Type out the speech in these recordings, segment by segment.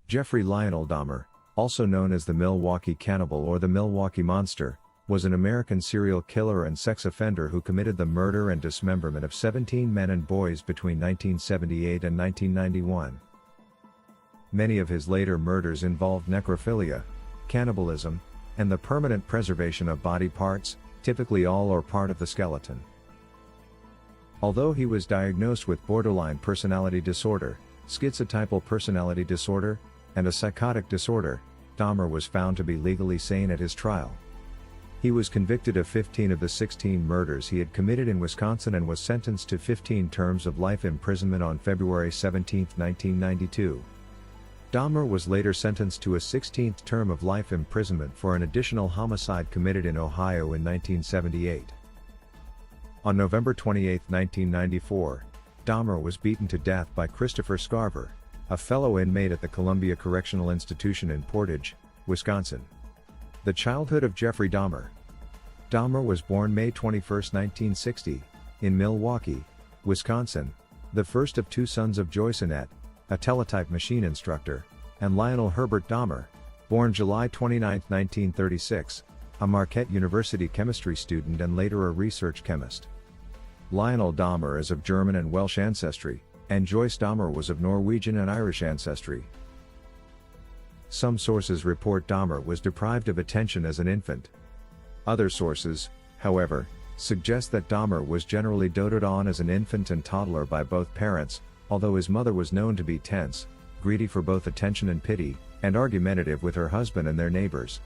Jeffrey Lionel Dahmer, also known as the Milwaukee Cannibal or the Milwaukee Monster, was an American serial killer and sex offender who committed the murder and dismemberment of 17 men and boys between 1978 and 1991. Many of his later murders involved necrophilia, cannibalism, and the permanent preservation of body parts, typically all or part of the skeleton. Although he was diagnosed with borderline personality disorder, schizotypal personality disorder, and a psychotic disorder, Dahmer was found to be legally sane at his trial. He was convicted of 15 of the 16 murders he had committed in Wisconsin and was sentenced to 15 terms of life imprisonment on February 17, 1992. Dahmer was later sentenced to a 16th term of life imprisonment for an additional homicide committed in Ohio in 1978. On November 28, 1994, Dahmer was beaten to death by Christopher Scarver, a fellow inmate at the Columbia Correctional Institution in Portage, Wisconsin. The childhood of Jeffrey Dahmer. Dahmer was born May 21, 1960, in Milwaukee, Wisconsin, the first of two sons of Joyce Annette, a teletype machine instructor, and Lionel Herbert Dahmer, born July 29, 1936, a Marquette University chemistry student and later a research chemist. Lionel Dahmer is of German and Welsh ancestry, and Joyce Dahmer was of Norwegian and Irish ancestry. Some sources report Dahmer was deprived of attention as an infant. Other sources, however, suggest that Dahmer was generally doted on as an infant and toddler by both parents, although his mother was known to be tense, greedy for both attention and pity, and argumentative with her husband and their neighbors.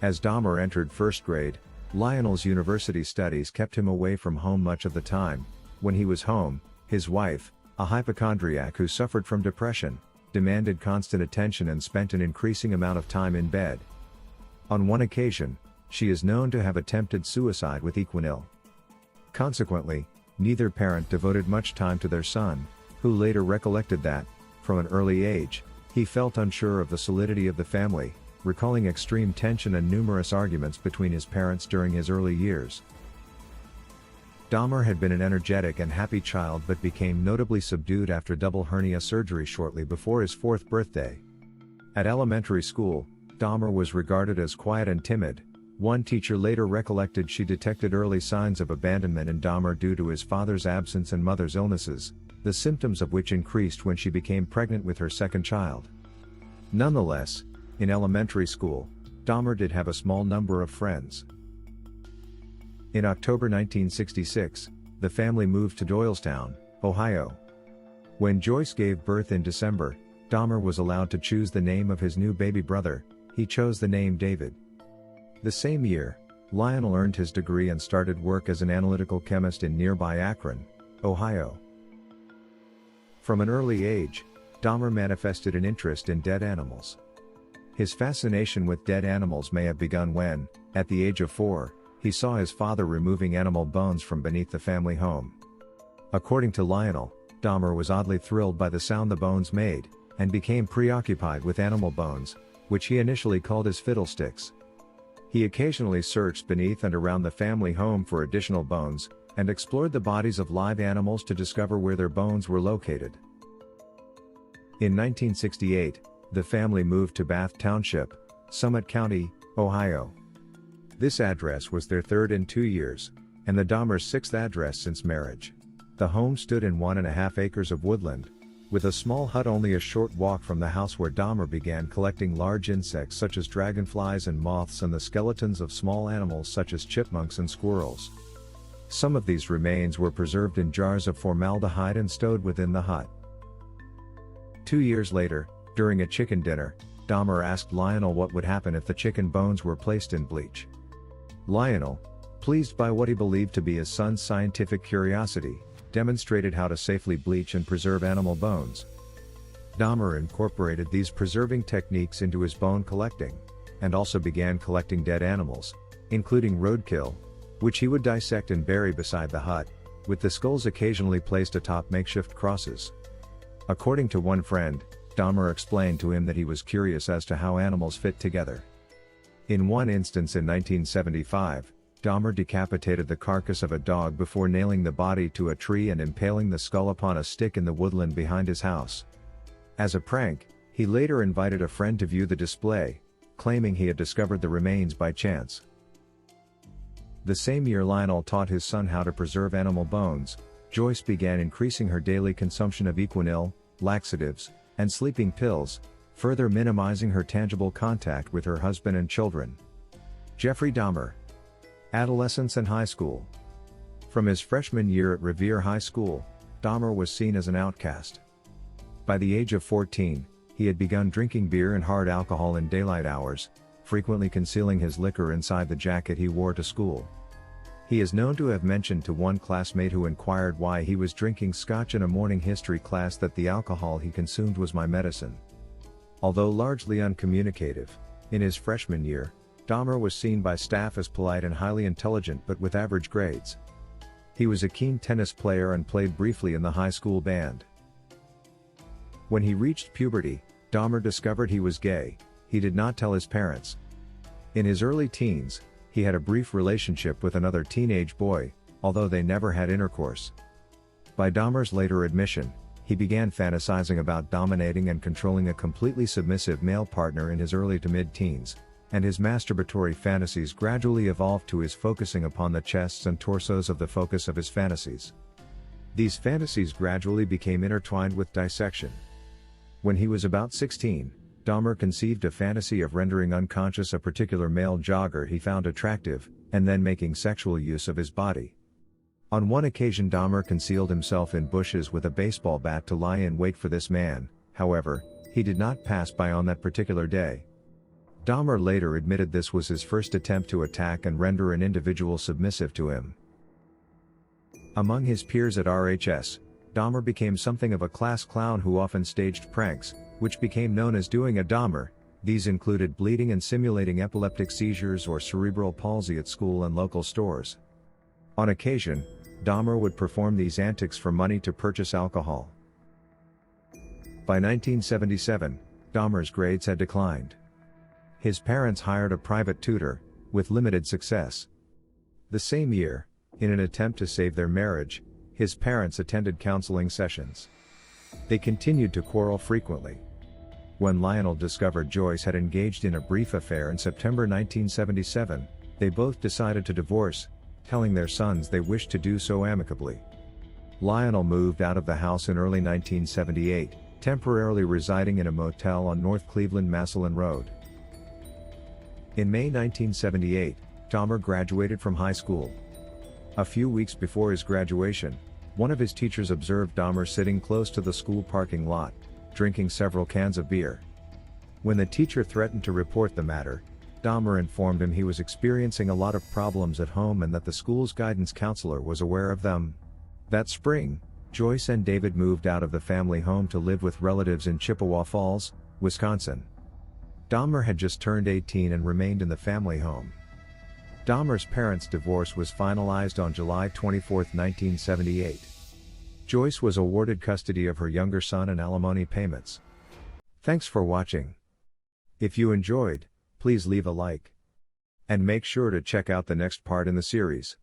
As Dahmer entered first grade, Lionel's university studies kept him away from home much of the time. When he was home, his wife, a hypochondriac who suffered from depression, demanded constant attention and spent an increasing amount of time in bed. On one occasion, she is known to have attempted suicide with Equinil. Consequently, neither parent devoted much time to their son, who later recollected that, from an early age, he felt unsure of the solidity of the family, recalling extreme tension and numerous arguments between his parents during his early years. Dahmer had been an energetic and happy child but became notably subdued after double hernia surgery shortly before his 4th birthday. At elementary school, Dahmer was regarded as quiet and timid. One teacher later recollected she detected early signs of abandonment in Dahmer due to his father's absence and mother's illnesses, the symptoms of which increased when she became pregnant with her second child. Nonetheless, in elementary school, Dahmer did have a small number of friends. In October 1966, the family moved to Doylestown, Ohio. When Joyce gave birth in December, Dahmer was allowed to choose the name of his new baby brother. He chose the name David. The same year, Lionel earned his degree and started work as an analytical chemist in nearby Akron, Ohio. From an early age, Dahmer manifested an interest in dead animals. His fascination with dead animals may have begun when, at the age of 4, he saw his father removing animal bones from beneath the family home. According to Lionel, Dahmer was oddly thrilled by the sound the bones made, and became preoccupied with animal bones, which he initially called his fiddlesticks. He occasionally searched beneath and around the family home for additional bones, and explored the bodies of live animals to discover where their bones were located. In 1968, the family moved to Bath Township, Summit County, Ohio. This address was their 3rd in 2 years, and the Dahmers' 6th address since marriage. The home stood in 1.5 acres of woodland, with a small hut only a short walk from the house where Dahmer began collecting large insects such as dragonflies and moths and the skeletons of small animals such as chipmunks and squirrels. Some of these remains were preserved in jars of formaldehyde and stowed within the hut. 2 years later, during a chicken dinner, Dahmer asked Lionel what would happen if the chicken bones were placed in bleach. Lionel, pleased by what he believed to be his son's scientific curiosity, demonstrated how to safely bleach and preserve animal bones. Dahmer incorporated these preserving techniques into his bone collecting, and also began collecting dead animals, including roadkill, which he would dissect and bury beside the hut, with the skulls occasionally placed atop makeshift crosses. According to one friend, Dahmer explained to him that he was curious as to how animals fit together. In one instance in 1975, Dahmer decapitated the carcass of a dog before nailing the body to a tree and impaling the skull upon a stick in the woodland behind his house. As a prank, He later invited a friend to view the display, claiming he had discovered the remains by chance. The same year Lionel taught his son how to preserve animal bones, Joyce began increasing her daily consumption of Equinil, laxatives, and sleeping pills, further minimizing her tangible contact with her husband and children. Jeffrey Dahmer. Adolescence and high school. From his freshman year at Revere High School, Dahmer was seen as an outcast. By the age of 14, he had begun drinking beer and hard alcohol in daylight hours, frequently concealing his liquor inside the jacket he wore to school. He is known to have mentioned to one classmate who inquired why he was drinking scotch in a morning history class that the alcohol he consumed was my medicine. Although largely uncommunicative, in his freshman year, Dahmer was seen by staff as polite and highly intelligent but with average grades. He was a keen tennis player and played briefly in the high school band. When he reached puberty, Dahmer discovered he was gay. He did not tell his parents. In his early teens, he had a brief relationship with another teenage boy, although they never had intercourse. By Dahmer's later admission, he began fantasizing about dominating and controlling a completely submissive male partner in his early to mid-teens, and his masturbatory fantasies gradually evolved to his focusing upon the chests and torsos of the focus of his fantasies. These fantasies gradually became intertwined with dissection. When he was about 16, Dahmer conceived a fantasy of rendering unconscious a particular male jogger he found attractive, and then making sexual use of his body. On one occasion Dahmer concealed himself in bushes with a baseball bat to lie in wait for this man. However, he did not pass by on that particular day. Dahmer later admitted this was his first attempt to attack and render an individual submissive to him. Among his peers at RHS, Dahmer became something of a class clown who often staged pranks, which became known as doing a Dahmer. These included bleeding and simulating epileptic seizures or cerebral palsy at school and local stores. On occasion, Dahmer would perform these antics for money to purchase alcohol. By 1977, Dahmer's grades had declined. His parents hired a private tutor, with limited success. The same year, in an attempt to save their marriage, his parents attended counseling sessions. They continued to quarrel frequently. When Lionel discovered Joyce had engaged in a brief affair in September 1977, they both decided to divorce, telling their sons they wished to do so amicably. Lionel moved out of the house in early 1978, temporarily residing in a motel on North Cleveland-Massillon Road. In May 1978, Dahmer graduated from high school. A few weeks before his graduation, one of his teachers observed Dahmer sitting close to the school parking lot, drinking several cans of beer. When the teacher threatened to report the matter, Dahmer informed him he was experiencing a lot of problems at home and that the school's guidance counselor was aware of them. That spring, Joyce and David moved out of the family home to live with relatives in Chippewa Falls, Wisconsin. Dahmer had just turned 18 and remained in the family home. Dahmer's parents' divorce was finalized on July 24, 1978. Joyce was awarded custody of her younger son and alimony payments. Thanks for watching. If you enjoyed, please leave a like. And make sure to check out the next part in the series.